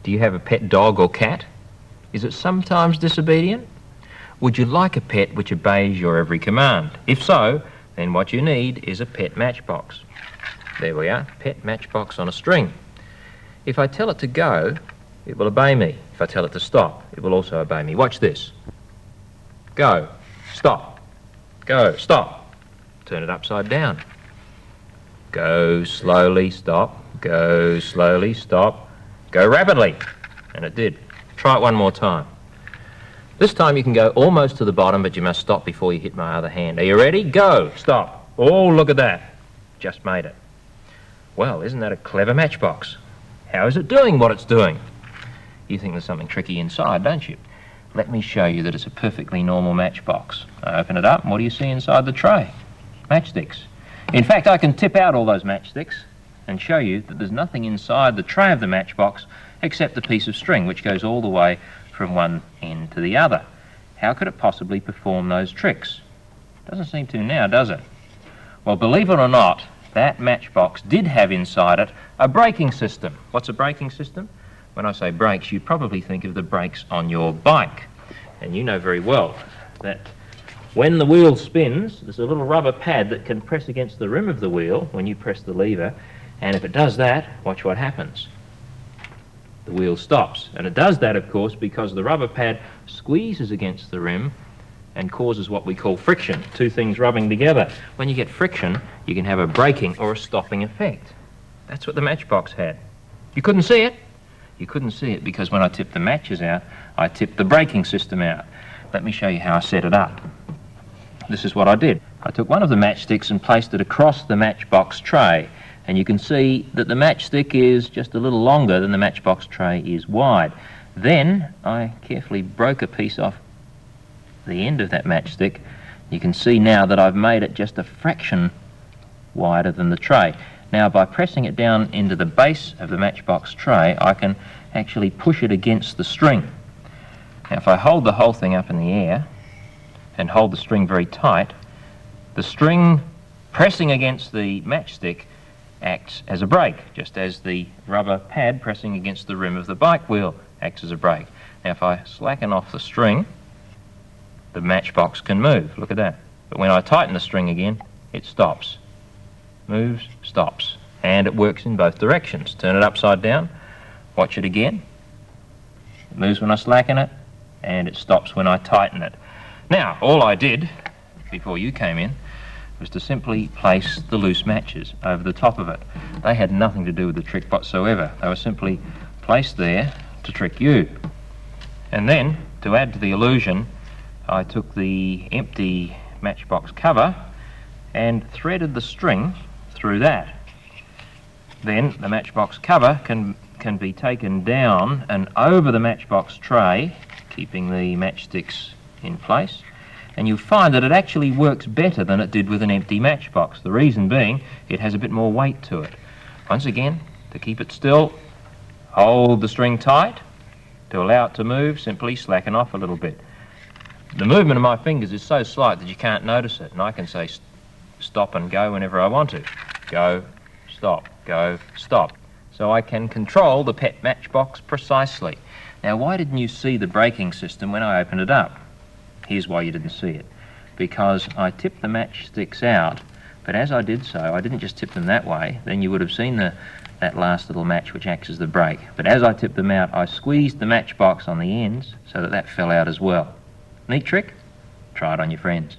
Do you have a pet dog or cat? Is it sometimes disobedient? Would you like a pet which obeys your every command? If so, then what you need is a pet matchbox. There we are, pet matchbox on a string. If I tell it to go, it will obey me. If I tell it to stop, it will also obey me. Watch this. Go, stop, go, stop. Turn it upside down. Go slowly, stop, go slowly, stop, go rapidly. And it did. Try it one more time. This time you can go almost to the bottom, but you must stop before you hit my other hand. Are you ready? Go, stop. Oh, look at that. Just made it. Well, isn't that a clever matchbox? How is it doing what it's doing? You think there's something tricky inside, don't you? Let me show you that it's a perfectly normal matchbox. I open it up, and what do you see inside the tray? Matchsticks. In fact, I can tip out all those matchsticks and show you that there's nothing inside the tray of the matchbox except the piece of string which goes all the way from one end to the other. How could it possibly perform those tricks? Doesn't seem to now, does it? Well, believe it or not, that matchbox did have inside it a braking system. What's a braking system? When I say brakes, you probably think of the brakes on your bike. And you know very well that when the wheel spins, there's a little rubber pad that can press against the rim of the wheel when you press the lever, and if it does that, watch what happens. The wheel stops. And it does that, of course, because the rubber pad squeezes against the rim and causes what we call friction, two things rubbing together. When you get friction, you can have a braking or a stopping effect. That's what the matchbox had. You couldn't see it. You couldn't see it because when I tipped the matches out, I tipped the braking system out. Let me show you how I set it up. This is what I did. I took one of the matchsticks and placed it across the matchbox tray. And you can see that the matchstick is just a little longer than the matchbox tray is wide. Then I carefully broke a piece off the end of that matchstick. You can see now that I've made it just a fraction wider than the tray. Now by pressing it down into the base of the matchbox tray, I can actually push it against the string. Now if I hold the whole thing up in the air and hold the string very tight, the string pressing against the matchstick acts as a brake, just as the rubber pad pressing against the rim of the bike wheel acts as a brake. Now if I slacken off the string, the matchbox can move. Look at that. But when I tighten the string again, it stops. Moves, stops. And it works in both directions. Turn it upside down, watch it again. It moves when I slacken it, and it stops when I tighten it. Now, all I did before you came in was to simply place the loose matches over the top of it. They had nothing to do with the trick whatsoever. They were simply placed there to trick you. And then, to add to the illusion, I took the empty matchbox cover and threaded the string through that. Then the matchbox cover can be taken down and over the matchbox tray, keeping the matchsticks in place. And you'll find that it actually works better than it did with an empty matchbox. The reason being, it has a bit more weight to it. Once again, to keep it still, hold the string tight. To allow it to move, simply slacken off a little bit. The movement of my fingers is so slight that you can't notice it, and I can say stop and go whenever I want to. Go, stop, go, stop. So I can control the Pet Matchbox precisely. Now, why didn't you see the braking system when I opened it up? Here's why you didn't see it. Because I tipped the matchsticks out, but as I did so, I didn't just tip them that way, then you would have seen that last little match which acts as the brake. But as I tipped them out, I squeezed the matchbox on the ends so that fell out as well. Neat trick? Try it on your friends.